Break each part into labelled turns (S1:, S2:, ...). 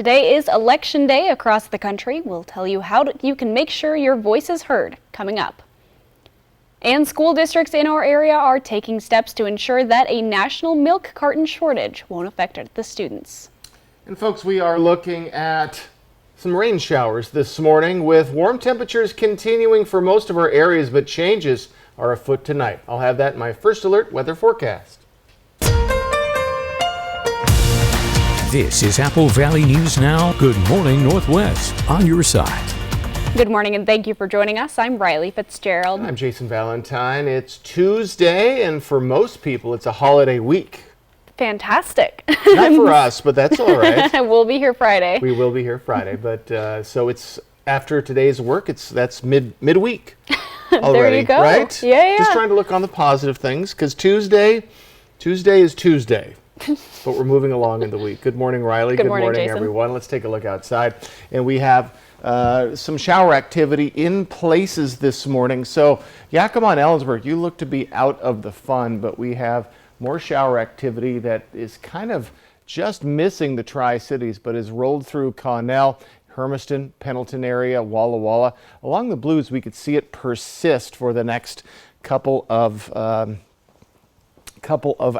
S1: Today is Election Day across the country. We'll tell you how you can make sure your voice is heard coming up. And school districts in our area are taking steps to ensure that a national milk carton shortage won't affect the students.
S2: And folks, we are looking at some rain showers this morning with warm temperatures continuing for most of our areas, but changes are afoot tonight. I'll have that in my first alert weather forecast.
S3: This is Apple Valley News Now. Good morning, Northwest, on your side.
S1: Good morning and thank you for joining us. I'm Riley Fitzgerald.
S2: I'm Jason Valentine. It's Tuesday, and for most people, it's a holiday week.
S1: Fantastic.
S2: Not for us, but that's all right.
S1: We'll be here Friday.
S2: We will be here Friday, but so it's after today's work. That's midweek already,
S1: there you go.
S2: Right?
S1: Yeah.
S2: Just trying to look on the positive things because Tuesday is Tuesday. But we're moving along in the week. Good morning, Riley.
S1: Good morning,
S2: Jason. Everyone. Let's take a look outside. And we have some shower activity in places this morning. So Yakima and Ellensburg, you look to be out of the fun, but we have more shower activity that is kind of just missing the Tri-Cities, but has rolled through Connell, Hermiston, Pendleton area, Walla Walla. Along the Blues, we could see it persist for the next couple of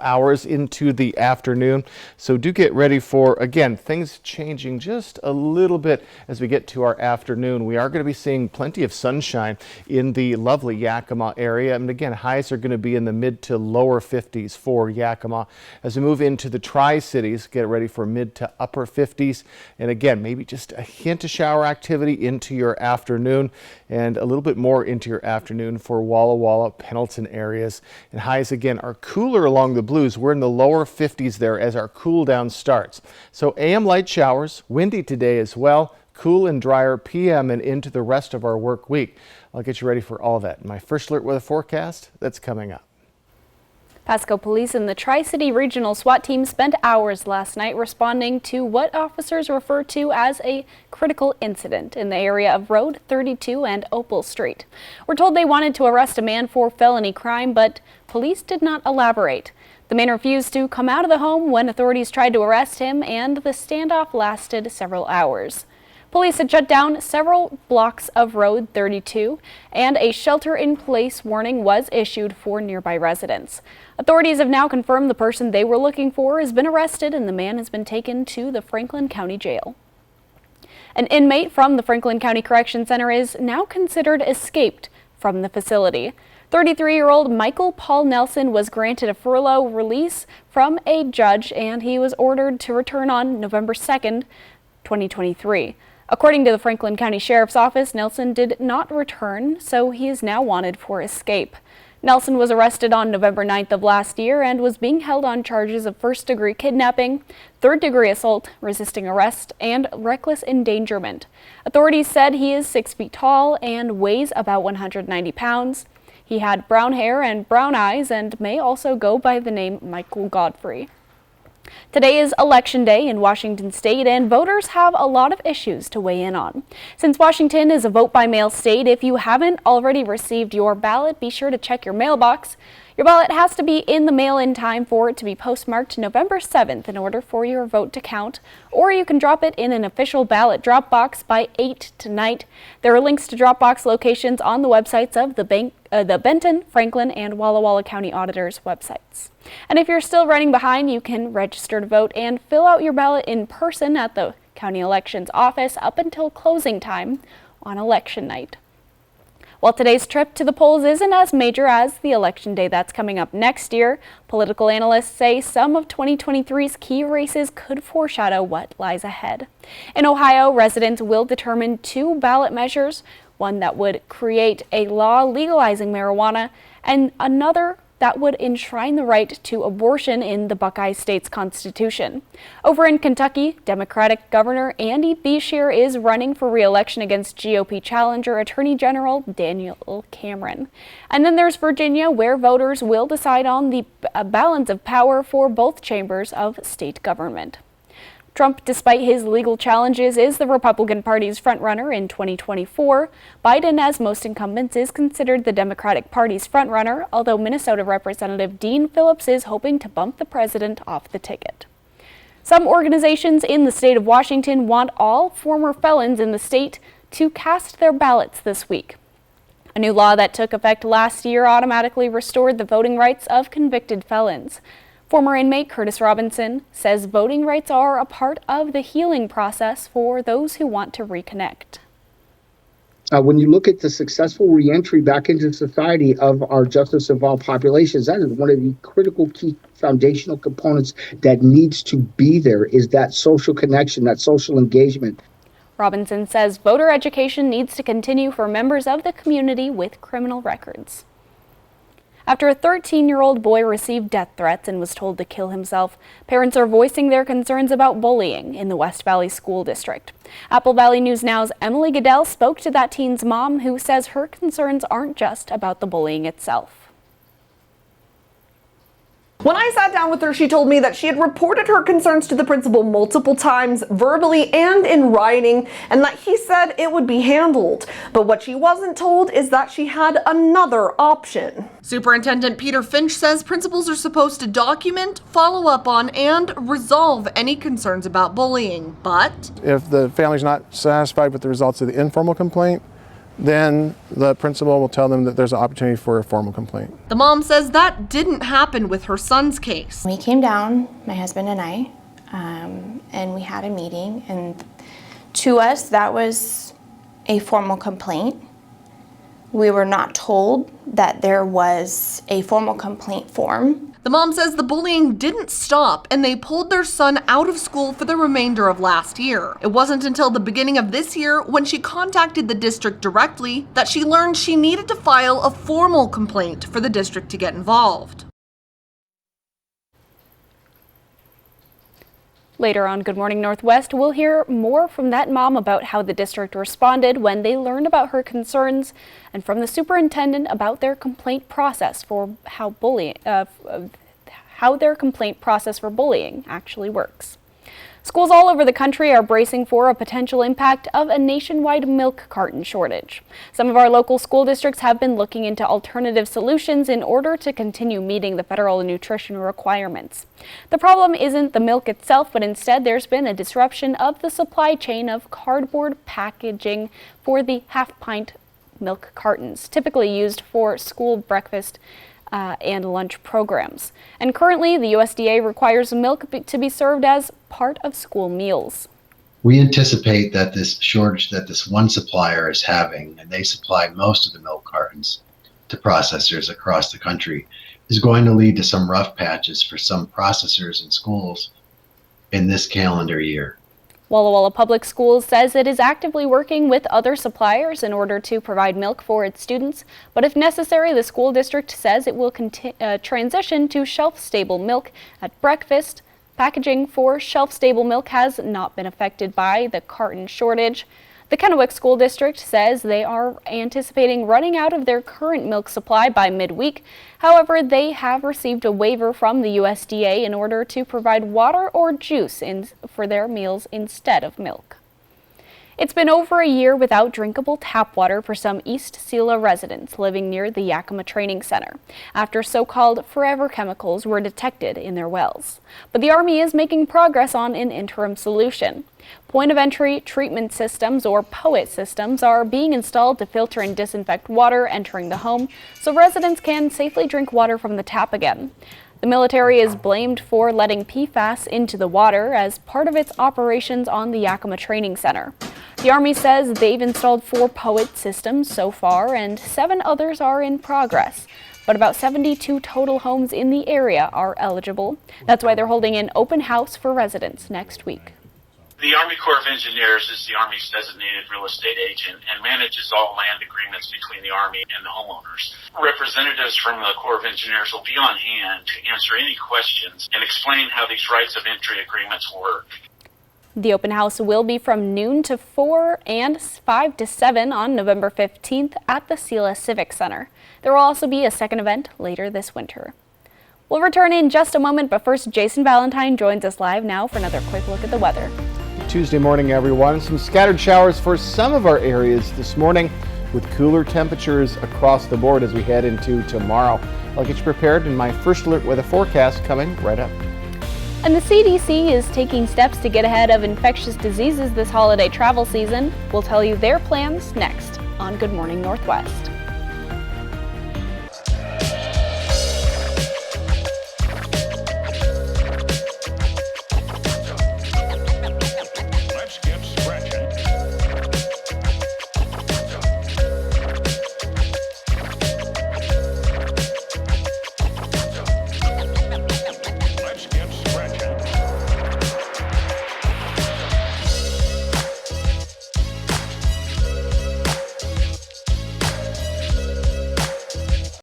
S2: hours into the afternoon. So do get ready for, again, things changing just a little bit as we get to our afternoon. We are going to be seeing plenty of sunshine in the lovely Yakima area. And again, highs are going to be in the mid to lower 50s for Yakima. As we move into the Tri-Cities, get ready for mid to upper 50s. And again, maybe just a hint of shower activity into your afternoon and a little bit more into your afternoon for Walla Walla, Pendleton areas. And highs again are cooler along the Blues. We're in the lower 50s there as our cool down starts. So AM light showers, windy today as well, cool and drier PM and into the rest of our work week. I'll get you ready for all that. My first alert weather forecast, that's coming up.
S1: Pasco Police and the Tri-City Regional SWAT team spent hours last night responding to what officers refer to as a critical incident in the area of Road 32 and Opal Street. We're told they wanted to arrest a man for felony crime, but police did not elaborate. The man refused to come out of the home when authorities tried to arrest him, and the standoff lasted several hours. Police had shut down several blocks of Road 32, and a shelter-in-place warning was issued for nearby residents. Authorities have now confirmed the person they were looking for has been arrested, and the man has been taken to the Franklin County Jail. An inmate from the Franklin County Correction Center is now considered escaped from the facility. 33-year-old Michael Paul Nelson was granted a furlough release from a judge, and he was ordered to return on November 2nd, 2023. According to the Franklin County Sheriff's Office, Nelson did not return, so he is now wanted for escape. Nelson was arrested on November 9th of last year and was being held on charges of first-degree kidnapping, third-degree assault, resisting arrest, and reckless endangerment. Authorities said he is 6 feet tall and weighs about 190 pounds. He had brown hair and brown eyes and may also go by the name Michael Godfrey. Today is Election Day in Washington State, and voters have a lot of issues to weigh in on. Since Washington is a vote-by-mail state, if you haven't already received your ballot, be sure to check your mailbox. Your ballot has to be in the mail in time for it to be postmarked November 7th in order for your vote to count, or you can drop it in an official ballot drop box by 8 tonight. There are links to drop box locations on the websites of the Benton, Franklin, and Walla Walla County Auditors websites. And if you're still running behind, you can register to vote and fill out your ballot in person at the county elections office up until closing time on election night. While today's trip to the polls isn't as major as the election day that's coming up next year, political analysts say some of 2023's key races could foreshadow what lies ahead. In Ohio, residents will determine 2 ballot measures, one that would create a law legalizing marijuana and another that would enshrine the right to abortion in the Buckeye State's Constitution. Over in Kentucky, Democratic Governor Andy Beshear is running for re-election against GOP challenger Attorney General Daniel Cameron. And then there's Virginia, where voters will decide on the balance of power for both chambers of state government. Trump, despite his legal challenges, is the Republican Party's frontrunner in 2024. Biden, as most incumbents, is considered the Democratic Party's frontrunner, although Minnesota Representative Dean Phillips is hoping to bump the president off the ticket. Some organizations in the state of Washington want all former felons in the state to cast their ballots this week. A new law that took effect last year automatically restored the voting rights of convicted felons. Former inmate Curtis Robinson says voting rights are a part of the healing process for those who want to reconnect.
S4: When you look at the successful reentry back into society of our justice involved populations, that is one of the critical key foundational components that needs to be there, is that social connection, that social engagement.
S1: Robinson says voter education needs to continue for members of the community with criminal records. After a 13-year-old boy received death threats and was told to kill himself, parents are voicing their concerns about bullying in the West Valley School District. Apple Valley News Now's Emily Goodell spoke to that teen's mom, who says her concerns aren't just about the bullying itself.
S5: When I sat down with her, she told me that she had reported her concerns to the principal multiple times, verbally and in writing, and that he said it would be handled. But what she wasn't told is that she had another option. Superintendent Peter Finch says principals are supposed to document, follow up on, and resolve any concerns about bullying. But
S6: if the family's not satisfied with the results of the informal complaint, then the principal will tell them that there's an opportunity for a formal complaint.
S5: the mom says that didn't happen with her son's case.
S7: We came down, my husband and I, and we had a meeting, and to us that was a formal complaint. We were not told that there was a formal complaint form.
S5: The mom says the bullying didn't stop and they pulled their son out of school for the remainder of last year. It wasn't until the beginning of this year, when she contacted the district directly, that she learned she needed to file a formal complaint for the district to get involved.
S1: Later on Good Morning Northwest, we'll hear more from that mom about how the district responded when they learned about her concerns, and from the superintendent about their complaint process for how their complaint process for bullying actually works. Schools all over the country are bracing for a potential impact of a nationwide milk carton shortage. Some of our local school districts have been looking into alternative solutions in order to continue meeting the federal nutrition requirements. The problem isn't the milk itself, but instead there's been a disruption of the supply chain of cardboard packaging for the half-pint milk cartons, typically used for school breakfast and lunch programs. And currently, the USDA requires milk to be served as part of school meals.
S8: We anticipate that this shortage that this one supplier is having, and they supply most of the milk cartons to processors across the country, is going to lead to some rough patches for some processors and schools in this calendar year.
S1: Walla Walla Public Schools says it is actively working with other suppliers in order to provide milk for its students, but if necessary, the school district says it will transition to shelf-stable milk at breakfast. Packaging for shelf-stable milk has not been affected by the carton shortage. The Kennewick School District says they are anticipating running out of their current milk supply by midweek. However, they have received a waiver from the USDA in order to provide water or juice for their meals instead of milk. It's been over a year without drinkable tap water for some East Sela residents living near the Yakima Training Center, after so-called forever chemicals were detected in their wells. But the Army is making progress on an interim solution. Point of entry treatment systems, or POET systems, are being installed to filter and disinfect water entering the home so residents can safely drink water from the tap again. The military is blamed for letting PFAS into the water as part of its operations on the Yakima Training Center. The Army says they've installed 4 POET systems so far, and 7 others are in progress. But about 72 total homes in the area are eligible. That's why they're holding an open house for residents next week.
S9: The Army Corps of Engineers is the Army's designated real estate agent and manages all land agreements between the Army and the homeowners. Representatives from the Corps of Engineers will be on hand to answer any questions and explain how these rights of entry agreements work.
S1: The open house will be from noon to 4 and 5 to 7 on November 15th at the Sela Civic Center. There will also be a second event later this winter. We'll return in just a moment, but first, Jason Valentine joins us live now for another quick look at the weather.
S2: Tuesday morning, everyone. Some scattered showers for some of our areas this morning, with cooler temperatures across the board as we head into tomorrow. I'll get you prepared in my first alert weather forecast coming right up.
S1: And the CDC is taking steps to get ahead of infectious diseases this holiday travel season. We'll tell you their plans next on Good Morning Northwest.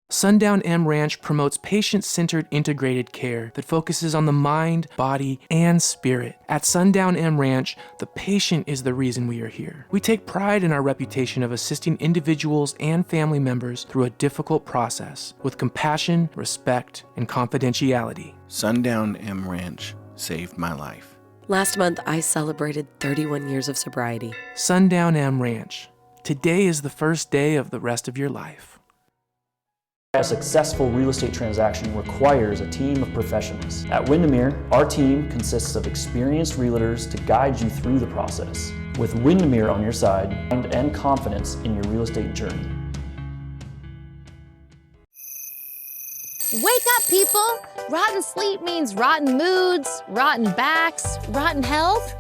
S10: Sundown M Ranch promotes patient-centered integrated care that focuses on the mind, body, and spirit. At Sundown M Ranch, the patient is the reason we are here. We take pride in our reputation of assisting individuals and family members through a difficult process with compassion, respect, and confidentiality.
S11: Sundown M Ranch saved my life.
S12: Last month, I celebrated 31 years of sobriety.
S10: Sundown M Ranch. Today is the first day of the rest of your life.
S13: A successful real estate transaction requires a team of professionals. At Windermere, our team consists of experienced realtors to guide you through the process. With Windermere on your side and confidence in your real estate journey.
S14: Wake up, people! Rotten sleep means rotten moods, rotten backs, rotten health.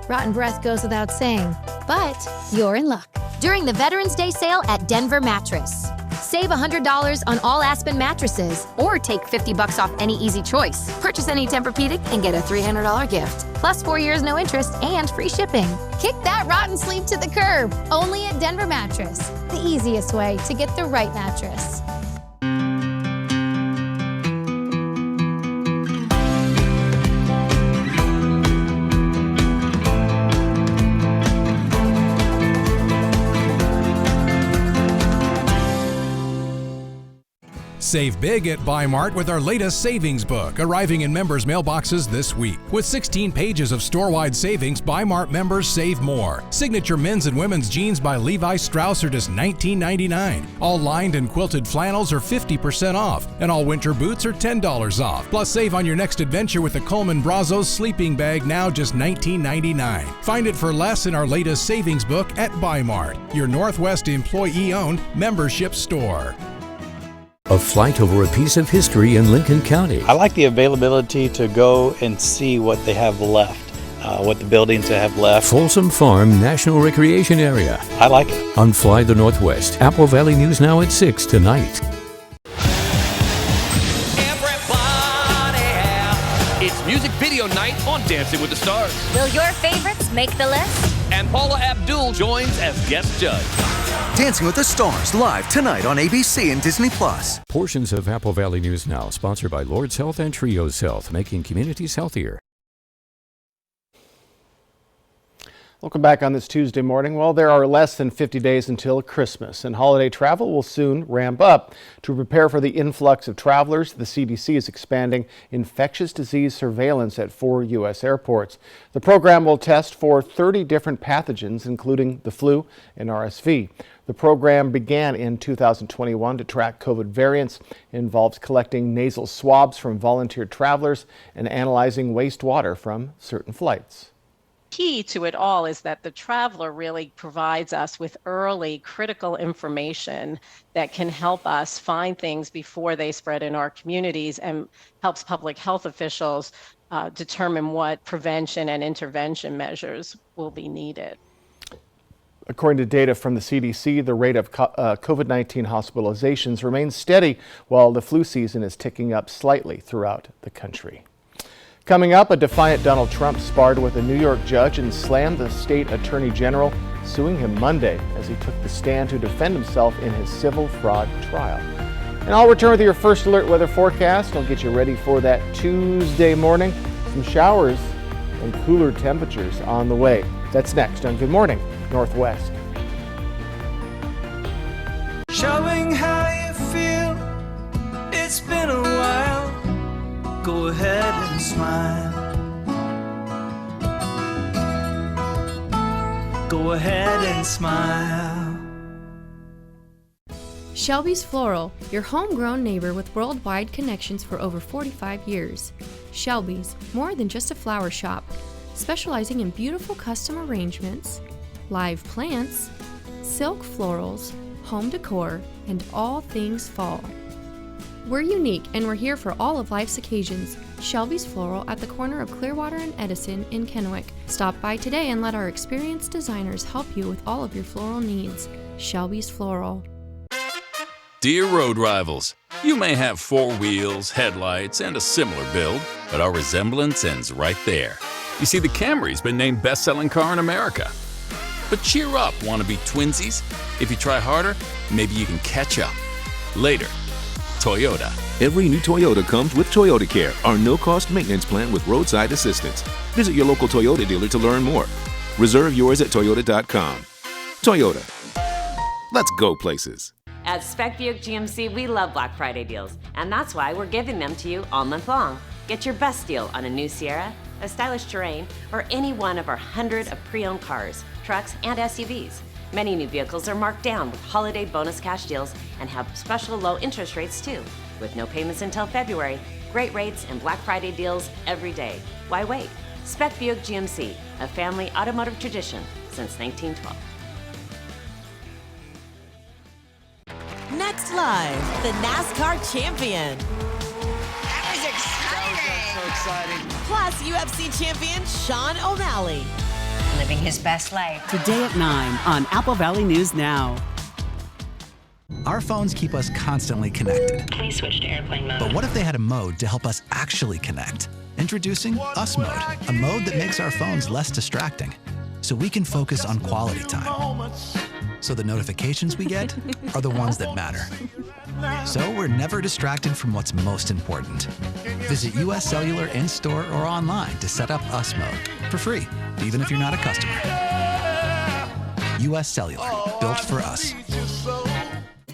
S14: Rotten breath goes without saying, but you're in luck. During the Veterans Day sale at Denver Mattress. Save $100 on all Aspen mattresses, or take $50 off any Easy Choice. Purchase any Tempur-Pedic and get a $300 gift, plus 4 years no interest and free shipping. Kick that rotten sleep to the curb, only at Denver Mattress. The easiest way to get the right mattress.
S15: Save big at Bi-Mart with our latest savings book, arriving in members' mailboxes this week. With 16 pages of store-wide savings, Bi-Mart members save more. Signature men's and women's jeans by Levi Strauss are just $19.99. All lined and quilted flannels are 50% off, and all winter boots are $10 off. Plus, save on your next adventure with the Coleman Brazos sleeping bag, now just $19.99. Find it for less in our latest savings book at Bi-Mart, your Northwest employee-owned membership store.
S3: A flight over a piece of history in Lincoln County.
S16: I like the availability to go and see what they have left, what the buildings they have left.
S3: Folsom Farm National Recreation Area.
S16: I like it.
S3: On Fly the Northwest. Apple Valley News Now at 6 tonight.
S17: It's music video night on Dancing with the Stars.
S18: Will your favorites make the list?
S17: And Paula Abdul joins as guest judge.
S19: Dancing with the Stars live tonight on ABC and Disney+.
S3: Portions of Apple Valley News Now, sponsored by Lord's Health and Trios Health, making communities healthier.
S2: Welcome back on this Tuesday morning. Well, there are less than 50 days until Christmas, and holiday travel will soon ramp up. To prepare for the influx of travelers, the CDC is expanding infectious disease surveillance at 4 U.S. airports. The program will test for 30 different pathogens, including the flu and RSV. The program began in 2021 to track COVID variants. It involves collecting nasal swabs from volunteer travelers and analyzing wastewater from certain flights.
S20: Key to it all is that the traveler really provides us with early critical information that can help us find things before they spread in our communities and helps public health officials determine what prevention and intervention measures will be needed.
S2: According to data from the CDC, the rate of COVID-19 hospitalizations remains steady while the flu season is ticking up slightly throughout the country. Coming up, a defiant Donald Trump sparred with a New York judge and slammed the state attorney general, suing him Monday as he took the stand to defend himself in his civil fraud trial. And I'll return with your first alert weather forecast. I'll get you ready for that Tuesday morning. Some showers and cooler temperatures on the way. That's next on Good Morning Northwest.
S21: Showing how you feel, it's been a while. Go ahead and smile. Go ahead and smile.
S4: Shelby's Floral, your homegrown neighbor with worldwide connections for over 45 years. Shelby's, more than just a flower shop, specializing in beautiful custom arrangements, live plants, silk florals, home decor, and all things fall. We're unique and we're here for all of life's occasions. Shelby's Floral at the corner of Clearwater and Edison in Kennewick. Stop by today and let our experienced designers help you with all of your floral needs. Shelby's Floral.
S22: Dear road rivals, you may have 4 wheels, headlights, and a similar build, but our resemblance ends right there. You see, the Camry's been named best-selling car in America. But cheer up, wannabe twinsies. If you try harder, maybe you can catch up. Later, Toyota.
S23: Every new Toyota comes with Toyota Care, our no-cost maintenance plan with roadside assistance. Visit your local Toyota dealer to learn more. Reserve yours at Toyota.com. Toyota. Let's go places.
S24: At Spec Buick GMC, we love Black Friday deals, and that's why we're giving them to you all month long. Get your best deal on a new Sierra, a stylish Terrain, or any one of our hundreds of pre-owned cars, trucks, and SUVs. Many new vehicles are marked down with holiday bonus cash deals and have special low interest rates too. With no payments until February, great rates and Black Friday deals every day. Why wait? Spec Buick GMC, a family automotive tradition since 1912.
S25: Next Live, the NASCAR champion.
S26: That was exciting.
S25: So exciting. Plus UFC champion Sean O'Malley.
S26: Living his best life.
S27: Today at 9 on Apple Valley News Now.
S28: Our phones keep us constantly connected.
S26: Please switch to airplane mode.
S28: But what if they had a mode to help us actually connect? Introducing Us Mode, a mode that makes our phones less distracting, so we can focus on quality time. So the notifications we get are the ones that matter. So we're never distracted from what's most important. Visit US Cellular in-store or online to set up Us Mode for free, even if you're not a customer. US Cellular, built for us.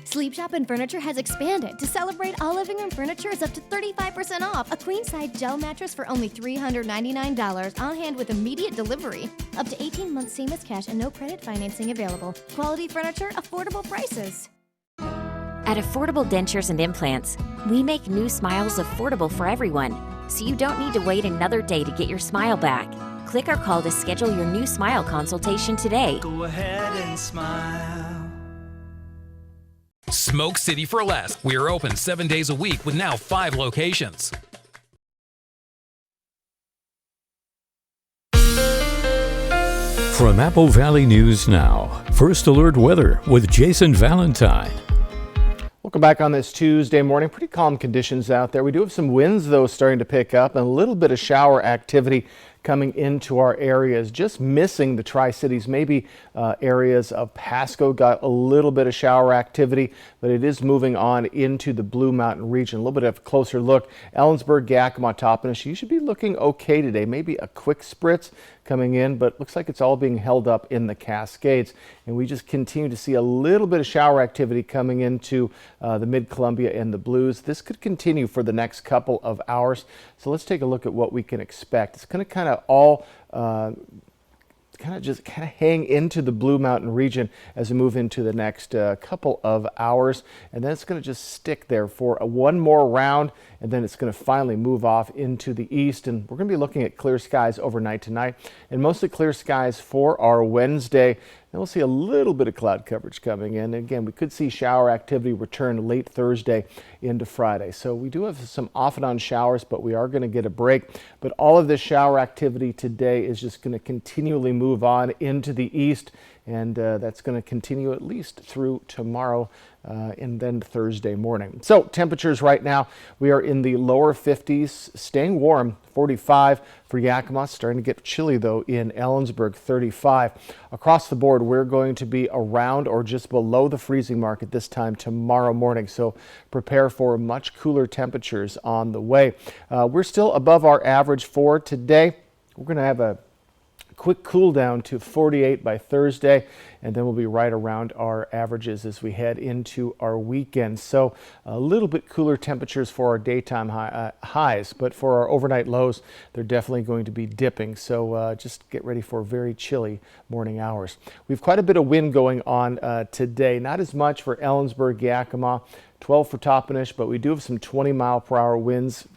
S29: Sleep Shop and Furniture has expanded. To celebrate, all living room furniture is up to 35% off. A queen-size gel mattress for only $399 on hand with immediate delivery. Up to 18 months same-as cash and no credit financing available. Quality furniture, affordable prices.
S18: At Affordable Dentures and Implants, we make new smiles affordable for everyone, so you don't need to wait another day to get your smile back. Click or call to schedule your new smile consultation today.
S21: Go ahead and smile.
S17: Smoke City for Less. We are open 7 days a week with now 5 locations.
S3: From Apple Valley News Now, First Alert Weather with Jason Valentine.
S2: Welcome back on this Tuesday morning. Pretty calm conditions out there. We do have some winds, though, starting to pick up and a little bit of shower activity coming into our areas. Just missing the Tri-Cities. Maybe areas of Pasco got a little bit of shower activity, but it is moving on into the Blue Mountain region. A little bit of a closer look. Ellensburg, Yakima, Toppenish, you should be looking okay today. Maybe a quick spritz coming in, but looks like it's all being held up in the Cascades. And we just continue to see a little bit of shower activity coming into the Mid-Columbia and the Blues. This could continue for the next couple of hours. So let's take a look at what we can expect. It's going to kind of all hang into the Blue Mountain region as we move into the next couple of hours, and then it's going to just stick there for one more round, and then it's going to finally move off into the east. And we're going to be looking at clear skies overnight tonight, and mostly clear skies for our Wednesday. Then we'll see a little bit of cloud coverage coming in. Again, we could see shower activity return late Thursday into Friday. So we do have some off and on showers, but we are going to get a break. But all of this shower activity today is just going to continually move on into the east, and that's going to continue at least through tomorrow and then Thursday morning. So temperatures right now, we are in the lower 50s, staying warm, 45 for Yakima. Starting to get chilly though in Ellensburg, 35. Across the board, we're going to be around or just below the freezing mark at this time tomorrow morning. So prepare for much cooler temperatures on the way. We're still above our average for today. We're going to have a quick cool down to 48 by Thursday, and then we'll be right around our averages as we head into our weekend. So a little bit cooler temperatures for our daytime highs, but for our overnight lows, they're definitely going to be dipping. So just get ready for very chilly morning hours. We have quite a bit of wind going on today, not as much for Ellensburg, Yakima, 12 for Toppenish, but we do have some 20-mile-per-hour winds,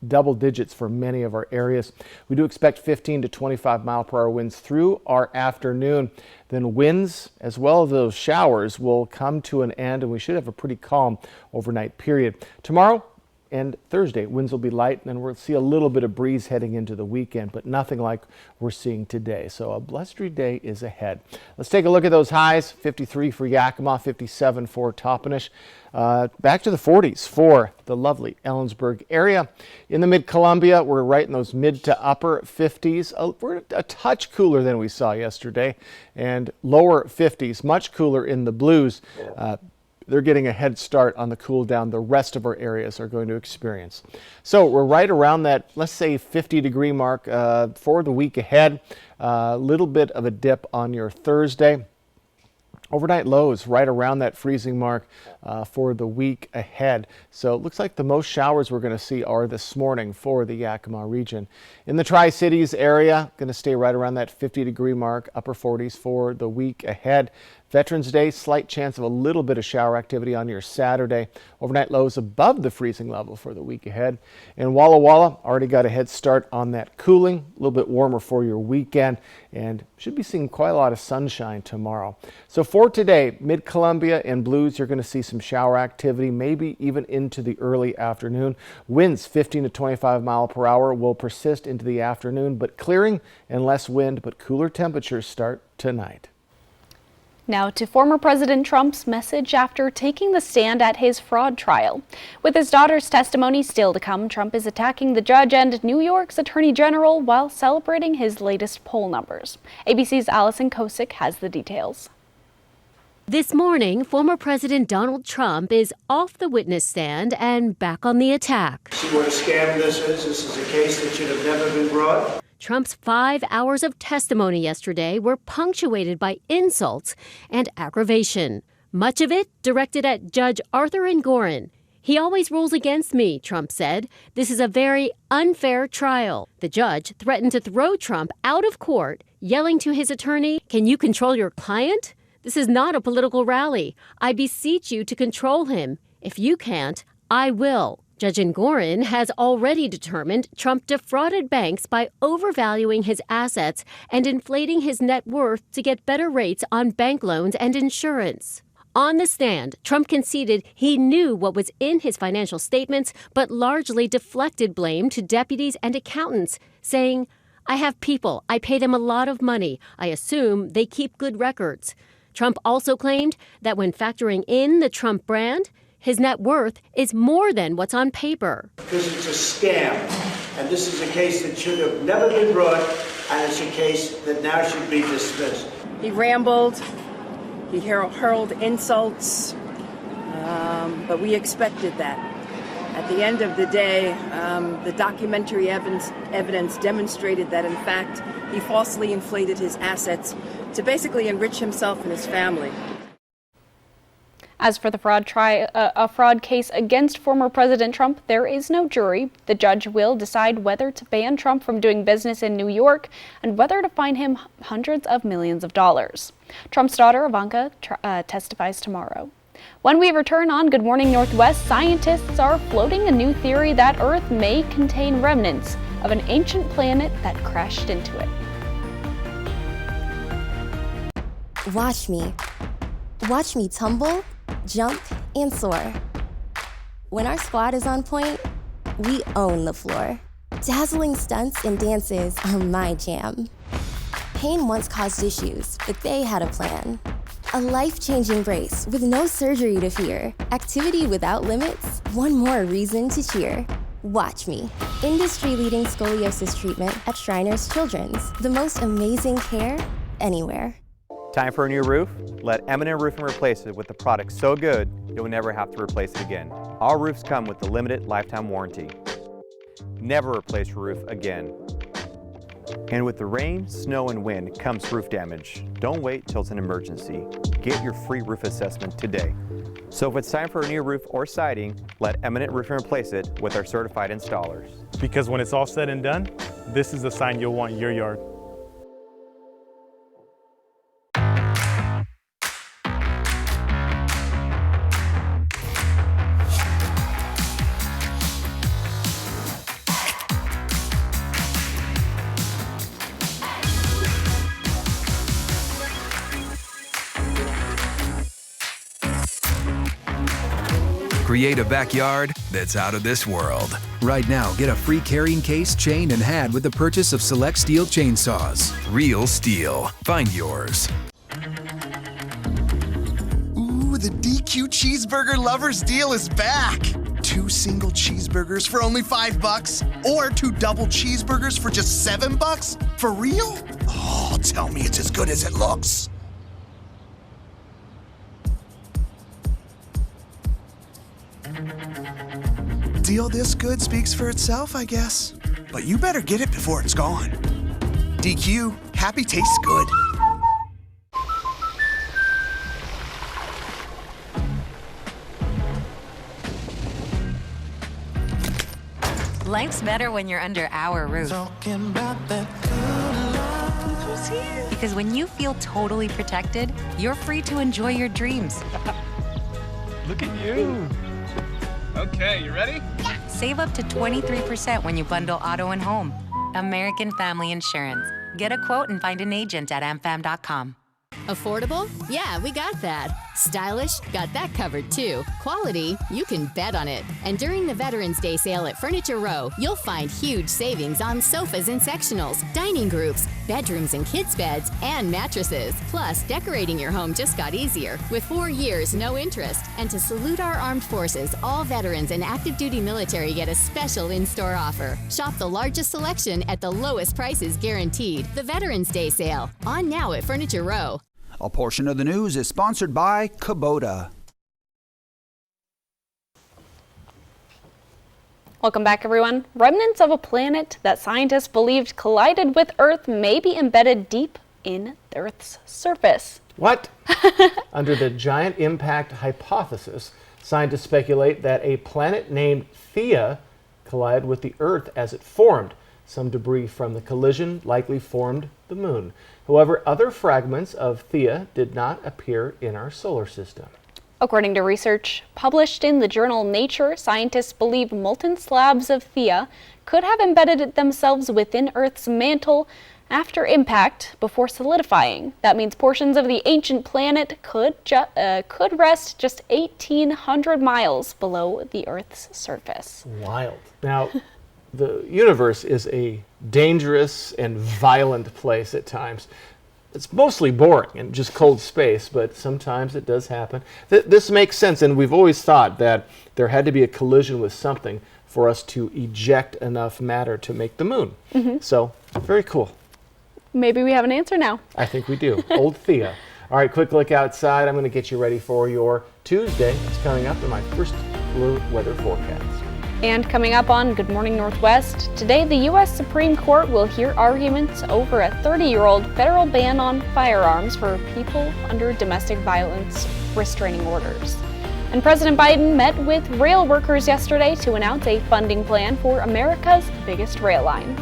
S2: double digits for many of our areas. We do expect 15 to 25-mile-per-hour winds through our afternoon. Then winds as well as those showers will come to an end, and we should have a pretty calm overnight period. Tomorrow and Thursday, winds will be light, and then we'll see a little bit of breeze heading into the weekend, but nothing like we're seeing today. So a blustery day is ahead. Let's take a look at those highs. 53 for Yakima, 57 for Toppenish. Back to the 40s for the lovely Ellensburg area. In the mid-Columbia, we're right in those mid to upper 50s. We're a touch cooler than we saw yesterday, and lower 50s, much cooler in the Blues. They're getting a head start on the cool down the rest of our areas are going to experience. So we're right around that, let's say, 50-degree mark for the week ahead. A little bit of a dip on your Thursday. Overnight lows right around that freezing mark for the week ahead. So it looks like the most showers we're going to see are this morning for the Yakima region. In the Tri-Cities area, going to stay right around that 50-degree mark, upper 40s for the week ahead. Veterans Day, slight chance of a little bit of shower activity on your Saturday. Overnight lows above the freezing level for the week ahead. And Walla Walla already got a head start on that cooling, a little bit warmer for your weekend, and should be seeing quite a lot of sunshine tomorrow. So for today, mid-Columbia and Blues, you're going to see some shower activity, maybe even into the early afternoon. Winds 15 to 25 mile per hour will persist into the afternoon, but clearing and less wind, but cooler temperatures start tonight.
S1: Now to former President Trump's message after taking the stand at his fraud trial. With his daughter's testimony still to come, Trump is attacking the judge and New York's Attorney General while celebrating his latest poll numbers. ABC's Allison Kosick has the details.
S5: This morning, former President Donald Trump is off the witness stand and back on the attack.
S6: See what a scam this is? This is a case that should have never been brought.
S5: Trump's 5 hours of testimony yesterday were punctuated by insults and aggravation, much of it directed at Judge Arthur Engoron. He always rules against me, Trump said. This is a very unfair trial. The judge threatened to throw Trump out of court, yelling to his attorney, "Can you control your client? This is not a political rally. I beseech you to control him. If you can't, I will." Judge Engoron has already determined Trump defrauded banks by overvaluing his assets and inflating his net worth to get better rates on bank loans and insurance. On the stand, Trump conceded he knew what was in his financial statements, but largely deflected blame to deputies and accountants, saying, "I have people. I pay them a lot of money. I assume they keep good records." Trump also claimed that when factoring in the Trump brand, his net worth is more than what's on paper.
S6: Because it's a scam, and this is a case that should have never been brought, and it's a case that now should be dismissed.
S7: He rambled, he hurled insults, but we expected that. At the end of the day, the documentary evidence demonstrated that, in fact, he falsely inflated his assets to basically enrich himself and his family.
S1: As for the a fraud case against former President Trump, there is no jury. The judge will decide whether to ban Trump from doing business in New York and whether to fine him hundreds of millions of dollars. Trump's daughter, Ivanka, testifies tomorrow. When we return on Good Morning Northwest, scientists are floating a new theory that Earth may contain remnants of an ancient planet that crashed into it.
S29: Watch me. Watch me tumble, jump, and soar. When our squad is on point, we own the floor. Dazzling stunts and dances are my jam. Pain once caused issues, but they had a plan. A life-changing brace with no surgery to fear. Activity without limits, one more reason to cheer. Watch me. Industry-leading scoliosis treatment at Shriners Children's. The most amazing care anywhere.
S8: Time for a new roof? Let M&M Roofing replace it with a product so good you'll never have to replace it again. Our roofs come with a limited lifetime warranty. Never replace your roof again. And with the rain, snow, and wind comes roof damage. Don't wait till it's an emergency. Get your free roof assessment today. So if it's time for a new roof or siding, let Eminent Roofing replace it with our certified installers.
S9: Because when it's all said and done, this is the sign you'll want in your yard.
S10: Create a backyard that's out of this world. Right now, get a free carrying case, chain, and hat with the purchase of select steel chainsaws. Real STIHL. Find yours.
S11: Ooh, the DQ Cheeseburger Lovers deal is back. 2 single cheeseburgers for only $5, or 2 double cheeseburgers for just $7? For real? Oh, tell me it's as good as it looks. Deal this good speaks for itself, I guess. But you better get it before it's gone. DQ, happy tastes good.
S26: Life's better when you're under our roof. Who's here? Because when you feel totally protected, you're free to enjoy your dreams.
S9: Look at you. Okay, you ready?
S26: Save up to 23% when you bundle auto and home. American Family Insurance. Get a quote and find an agent at amfam.com.
S12: Affordable? Yeah, we got that. Stylish? Got that covered too. Quality? You can bet on it. And during the Veterans Day sale at Furniture Row, you'll find huge savings on sofas and sectionals, dining groups, bedrooms and kids' beds, and mattresses. Plus, decorating your home just got easier with 4 years, no interest. And to salute our armed forces, all veterans and active duty military get a special in-store offer. Shop the largest selection at the lowest prices guaranteed. The Veterans Day sale, on now at Furniture Row.
S13: A portion of the news is sponsored by Kubota.
S1: Welcome back, everyone. Remnants of a planet that scientists believed collided with Earth may be embedded deep in the Earth's surface.
S2: What? Under the giant impact hypothesis, scientists speculate that a planet named Theia collided with the Earth as it formed. Some debris from the collision likely formed the moon. However, other fragments of Theia did not appear in our solar system.
S1: According to research published in the journal Nature, scientists believe molten slabs of Theia could have embedded themselves within Earth's mantle after impact before solidifying. That means portions of the ancient planet could rest just 1,800 miles below the Earth's surface.
S2: Wild. Now, the universe is a dangerous and violent place at times. It's mostly boring and just cold space, but sometimes it does happen. This makes sense, and we've always thought that there had to be a collision with something for us to eject enough matter to make the moon. So, very cool.
S1: Maybe we have an answer now.
S2: I think we do. Old Theia. All right, quick look outside. I'm going to get you ready for your Tuesday. It's coming up in my first blue weather forecast.
S1: And coming up on Good Morning Northwest, today the U.S. Supreme Court will hear arguments over a 30-year-old federal ban on firearms for people under domestic violence restraining orders. And President Biden met with rail workers yesterday to announce a funding plan for America's biggest rail line.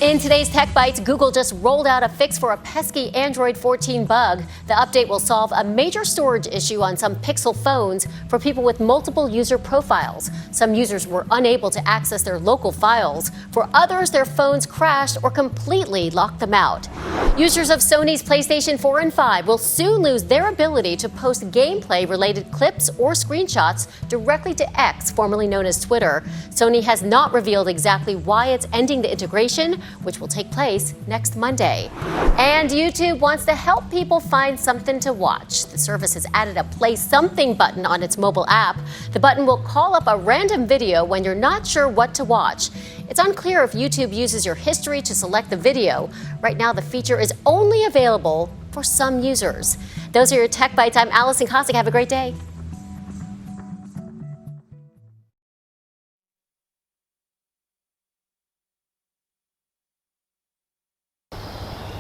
S5: In today's Tech Bites, Google just rolled out a fix for a pesky Android 14 bug. The update will solve a major storage issue on some Pixel phones for people with multiple user profiles. Some users were unable to access their local files. For others, their phones crashed or completely locked them out. Users of Sony's PlayStation 4 and 5 will soon lose their ability to post gameplay-related clips or screenshots directly to X, formerly known as Twitter. Sony has not revealed exactly why it's ending the integration, which will take place next Monday. And YouTube wants to help people find something to watch. The service has added a Play Something button on its mobile app. The button will call up a random video when you're not sure what to watch. It's unclear if YouTube uses your history to select the video. Right now, the feature is only available for some users. Those are your Tech Bites. I'm Allison Kosik. Have a great day.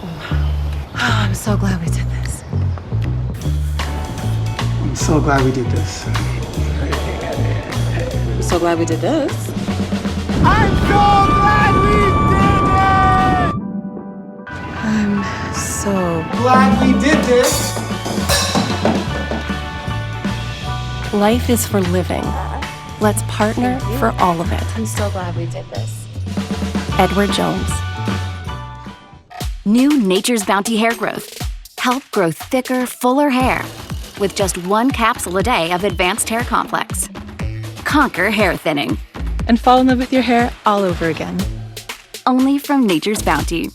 S4: Oh, I'm so glad we did this.
S14: I'm so glad we did this.
S4: I'm so glad we did this.
S14: I'm so glad we did it!
S4: I'm so
S14: glad we did this.
S4: Life is for living. Let's partner for all of it.
S15: I'm so glad we did this.
S4: Edward Jones.
S16: New Nature's Bounty Hair Growth. Help grow thicker, fuller hair with just 1 capsule a day of Advanced Hair Complex. Conquer hair thinning.
S4: And fall in love with your hair all over again.
S16: Only from Nature's Bounty.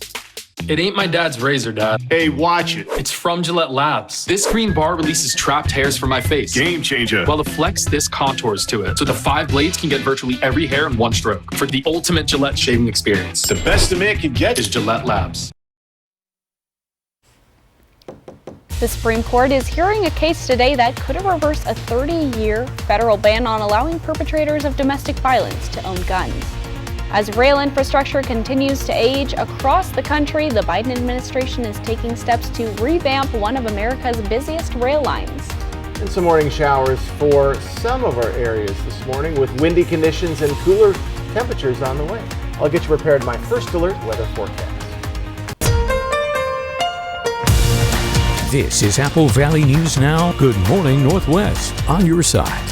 S17: It ain't my dad's razor, Dad.
S19: Hey, watch it.
S17: It's from Gillette Labs. This green bar releases trapped hairs from my face.
S19: Game changer.
S17: While the Flex Disc contours to it, so the 5 blades can get virtually every hair in one stroke for the ultimate Gillette shaving experience.
S19: The best a man can get
S17: is Gillette Labs.
S1: The Supreme Court is hearing a case today that could reverse a 30-year federal ban on allowing perpetrators of domestic violence to own guns. As rail infrastructure continues to age across the country, the Biden administration is taking steps to revamp one of America's busiest rail lines.
S2: And some morning showers for some of our areas this morning with windy conditions and cooler temperatures on the way. I'll get you prepared my first alert weather forecast.
S3: This is Apple Valley News Now. Good morning, Northwest. On your side.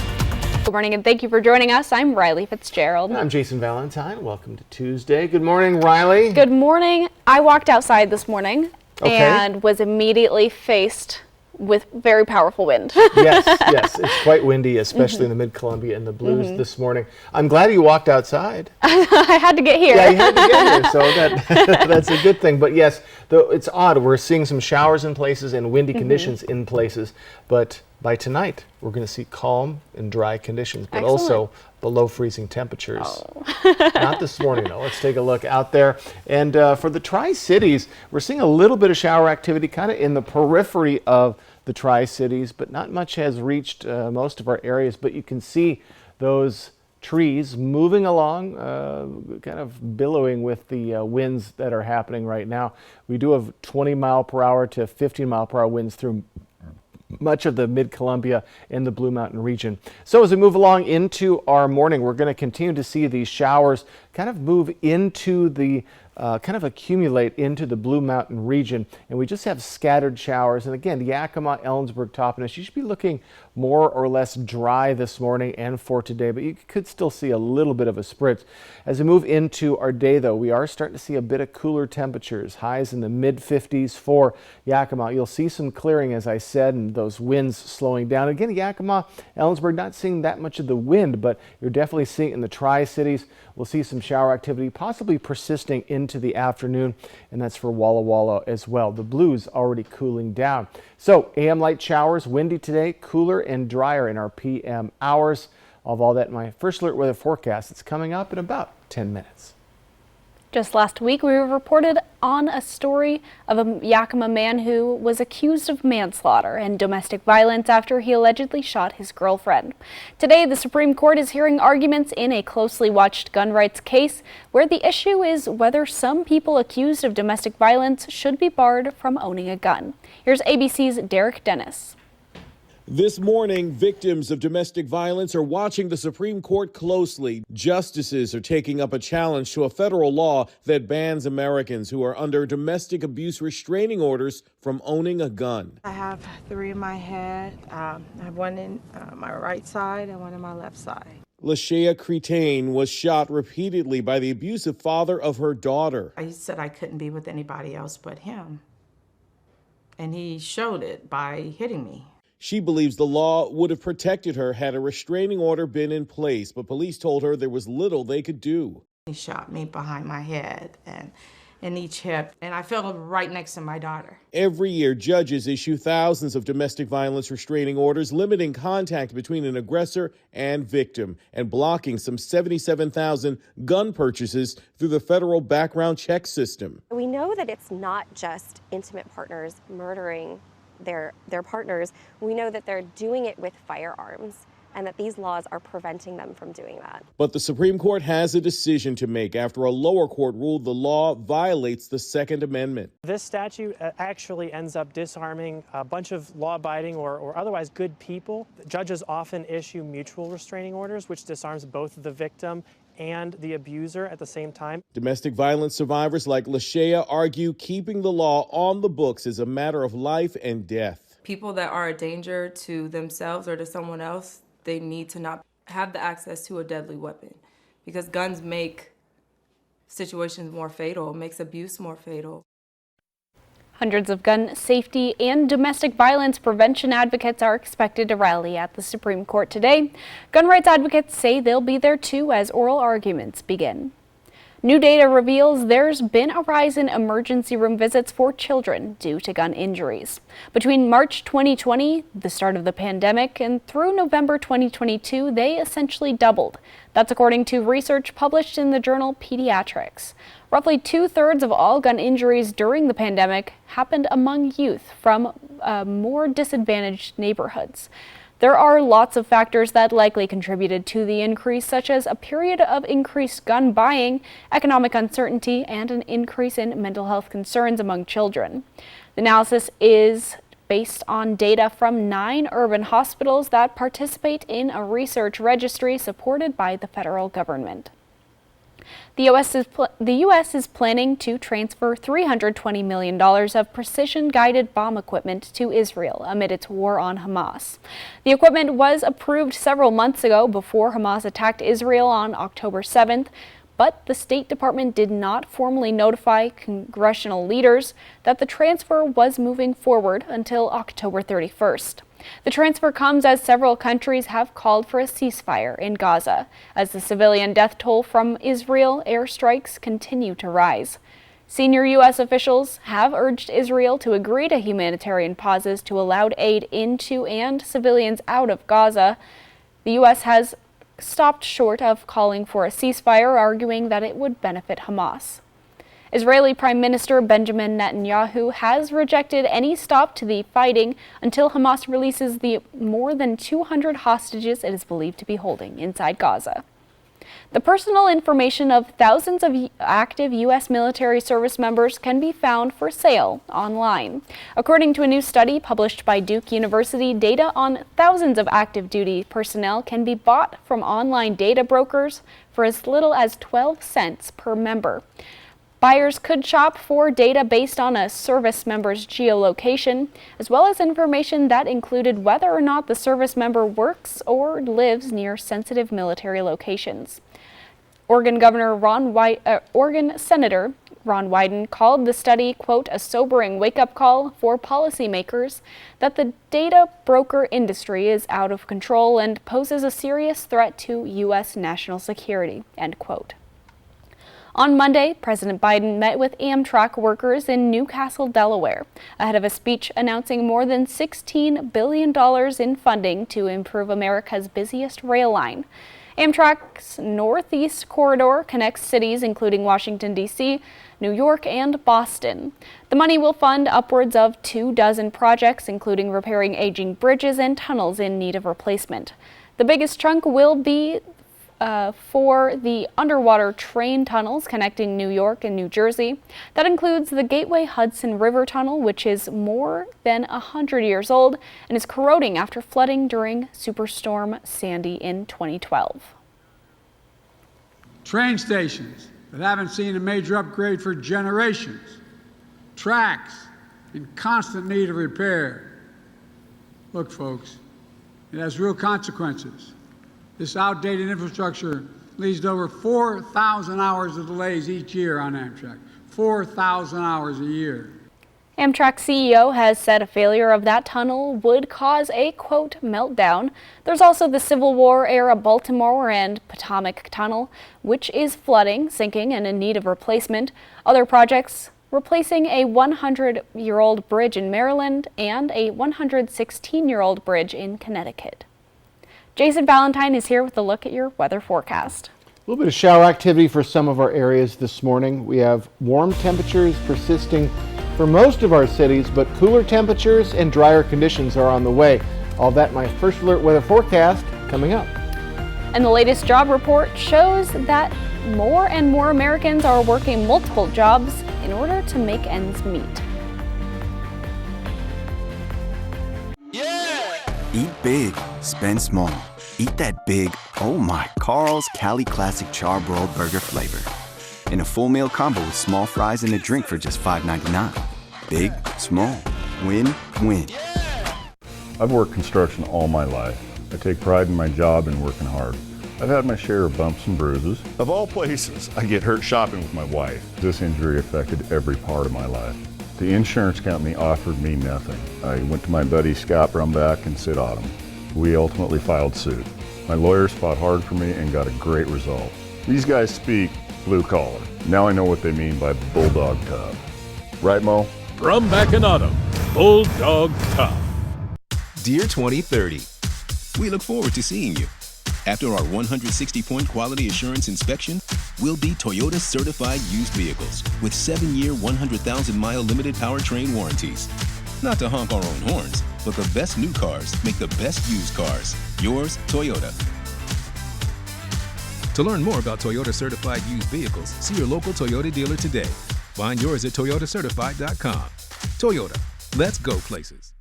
S1: Good morning and thank you for joining us. I'm Riley Fitzgerald.
S2: I'm Jason Valentine. Welcome to Tuesday. Good morning, Riley.
S1: Good morning. I walked outside this morning and was immediately faced with very powerful wind.
S2: Yes, it's quite windy, especially in the Mid-Columbia and the Blues this morning. I'm glad you walked outside.
S1: I had to get here.
S2: Yeah, you had to get here, so that's a good thing. But yes, though it's odd. We're seeing some showers in places and windy conditions in places, but by tonight, we're going to see calm and dry conditions, but also below freezing temperatures. Not this morning, though. Let's take a look out there. And for the Tri-Cities, we're seeing a little bit of shower activity kind of in the periphery of the Tri-Cities, but not much has reached most of our areas. But you can see those trees moving along, kind of billowing with the winds that are happening right now. We do have 20 mile per hour to 15 mile per hour winds through much of the Mid-Columbia and the Blue Mountain region. So as we move along into our morning, we're going to continue to see these showers kind of move into the kind of accumulate into the Blue Mountain region, and we just have scattered showers. And again, Yakima, Ellensburg, Toppenish, you should be looking more or less dry this morning and for today, but you could still see a little bit of a spritz. As we move into our day, though, we are starting to see a bit of cooler temperatures, highs in the mid-50s for Yakima. You'll see some clearing, as I said, and those winds slowing down. Again, Yakima, Ellensburg, not seeing that much of the wind, but you're definitely seeing it in the Tri-Cities. We'll see some shower activity possibly persisting into the afternoon, and that's for Walla Walla as well. The Blues already cooling down. So AM light showers, windy today, cooler and drier in our PM hours. I'll have all that in my first alert weather forecast. It's coming up in about 10 minutes.
S1: Just last week, we reported on a story of a Yakima man who was accused of manslaughter and domestic violence after he allegedly shot his girlfriend. Today, the Supreme Court is hearing arguments in a closely watched gun rights case where the issue is whether some people accused of domestic violence should be barred from owning a gun. Here's ABC's Derek Dennis.
S20: This morning, victims of domestic violence are watching the Supreme Court closely. Justices are taking up a challenge to a federal law that bans Americans who are under domestic abuse restraining orders from owning a gun.
S22: I have 3 in my head. I have 1 in my right side and 1 in my left side.
S20: Lashea Cretain was shot repeatedly by the abusive father of her daughter.
S22: I said I couldn't be with anybody else but him. And he showed it by hitting me.
S20: She believes the law would have protected her had a restraining order been in place, but police told her there was little they could do.
S22: He shot me behind my head and in each hip, and I fell right next to my daughter.
S20: Every year, judges issue thousands of domestic violence restraining orders limiting contact between an aggressor and victim and blocking some 77,000 gun purchases through the federal background check system.
S23: We know that it's not just intimate partners murdering their partners. We know that they're doing it with firearms. and that these laws are preventing them from doing that.
S20: But the Supreme Court has a decision to make after a lower court ruled the law violates the Second Amendment.
S6: This statute actually ends up disarming a bunch of law-abiding or otherwise good people. Judges often issue mutual restraining orders, which disarms both the victim and the abuser at the same time.
S20: Domestic violence survivors like Lashea argue keeping the law on the books is a matter of life and death.
S7: People that are a danger to themselves or to someone else, they need to not have the access to a deadly weapon, because guns make situations more fatal, makes abuse more fatal.
S1: Hundreds of gun safety and domestic violence prevention advocates are expected to rally at the Supreme Court today. Gun rights advocates say they'll be there too as oral arguments begin. New data reveals there's been a rise in emergency room visits for children due to gun injuries. Between March 2020, the start of the pandemic, and through November 2022, they essentially doubled. That's according to research published in the journal Pediatrics. Roughly 2/3 of all gun injuries during the pandemic happened among youth from more disadvantaged neighborhoods. There are lots of factors that likely contributed to the increase, such as a period of increased gun buying, economic uncertainty, and an increase in mental health concerns among children. The analysis is based on data from 9 urban hospitals that participate in a research registry supported by the federal government. The U.S. is planning to transfer $320 million of precision-guided bomb equipment to Israel amid its war on Hamas. The equipment was approved several months ago before Hamas attacked Israel on October 7th, but the State Department did not formally notify congressional leaders that the transfer was moving forward until October 31st. The transfer comes as several countries have called for a ceasefire in Gaza, as the civilian death toll from Israel airstrikes continue to rise. Senior U.S. officials have urged Israel to agree to humanitarian pauses to allow aid into and civilians out of Gaza. The U.S. has stopped short of calling for a ceasefire, arguing that it would benefit Hamas. Israeli Prime Minister Benjamin Netanyahu has rejected any stop to the fighting until Hamas releases the more than 200 hostages it is believed to be holding inside Gaza. The personal information of thousands of active U.S. military service members can be found for sale online. According to a new study published by Duke University, data on thousands of active duty personnel can be bought from online data brokers for as little as 12 cents per member. Buyers could shop for data based on a service member's geolocation, as well as information that included whether or not the service member works or lives near sensitive military locations. Oregon Senator Ron Wyden called the study, quote, a sobering wake-up call for policymakers that the data broker industry is out of control and poses a serious threat to U.S. national security, end quote. On Monday, President Biden met with Amtrak workers in Newcastle, Delaware, ahead of a speech announcing more than $16 billion in funding to improve America's busiest rail line. Amtrak's Northeast Corridor connects cities including Washington, D.C., New York, and Boston. The money will fund upwards of 24 projects, including repairing aging bridges and tunnels in need of replacement. The biggest chunk will be for the underwater train tunnels connecting New York and New Jersey. That includes the Gateway Hudson River Tunnel, which is more than 100 years old and is corroding after flooding during Superstorm Sandy in 2012.
S15: Train stations that haven't seen a major upgrade for generations. Tracks in constant need of repair. Look, folks, it has real consequences. This outdated infrastructure leads to over 4,000 hours of delays each year on Amtrak. 4,000 hours a year.
S1: Amtrak CEO has said a failure of that tunnel would cause a, quote, meltdown. There's also the Civil War-era Baltimore and Potomac Tunnel, which is flooding, sinking, and in need of replacement. Other projects replacing a 100-year-old bridge in Maryland and a 116-year-old bridge in Connecticut. Jason Valentine is here with a look at your weather forecast.
S2: A little bit of shower activity for some of our areas this morning. We have warm temperatures persisting for most of our cities, but cooler temperatures and drier conditions are on the way. All that in my first alert weather forecast coming up.
S1: And the latest job report shows that more and more Americans are working multiple jobs in order to make ends meet.
S8: Eat big, spend small. Eat that big, oh my, Carl's Cali Classic Charbroiled Burger flavor. In a full meal combo with small fries and a drink for just $5.99. Big, small, win, win.
S10: I've worked construction all my life. I take pride in my job and working hard. I've had my share of bumps and bruises. Of all places, I get hurt shopping with my wife. This injury affected every part of my life. The insurance company offered me nothing. I went to my buddy Scott Brumback and Sid Autumn. We ultimately filed suit. My lawyers fought hard for me and got a great result. These guys speak blue collar. Now I know what they mean by bulldog tough. Right, Mo?
S18: Brumback and Autumn, bulldog tough.
S21: Dear 2030, we look forward to seeing you. After our 160-point quality assurance inspection, we'll be Toyota certified used vehicles with 7-year, 100,000-mile limited powertrain warranties. Not to honk our own horns, but the best new cars make the best used cars. Yours, Toyota. To learn more about Toyota certified used vehicles, see your local Toyota dealer today. Find yours at toyotacertified.com. Toyota, let's go places.